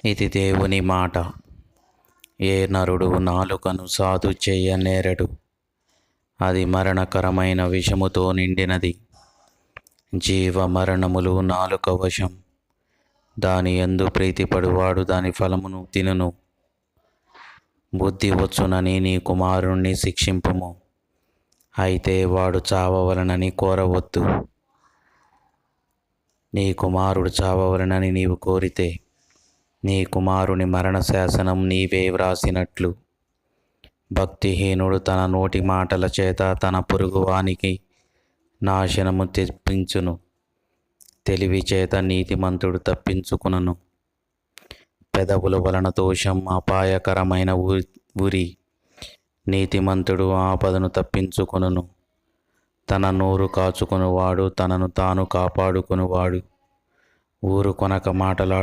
ఇది దేవుని మాట. ఏ నరుడు నాలుకను సాధు చెయ్యనేరడు, అది మరణకరమైన విషముతో నిండినది. జీవ మరణములు నాలుక వశం, దాని యందు ప్రీతిపడువాడు దాని ఫలమును తినును. బుద్ధి వచ్చునని నీ కుమారుణ్ణి శిక్షింపుము, అయితే వాడు చావవలనని కోరవద్దు. నీ కుమారుడు చావవలనని నీవు కోరితే, నీ కుమారుని మరణ శాసనం నీవే వ్రాసినట్లు, భక్తిహీనుడు తన నోటి మాటల చేత తన పొరుగువానికి నాశనము తెప్పించును, తెలివి చేత నీతిమంతుడు తప్పించుకును. పెదవుల వలన దోషం అపాయకరమైన ఉరి, నీతిమంతుడు ఆపదను తప్పించుకొనును. తన నోరు కాచుకొనువాడు తనను తాను కాపాడుకొనువాడు. ఊరు కొనక మాటలాడు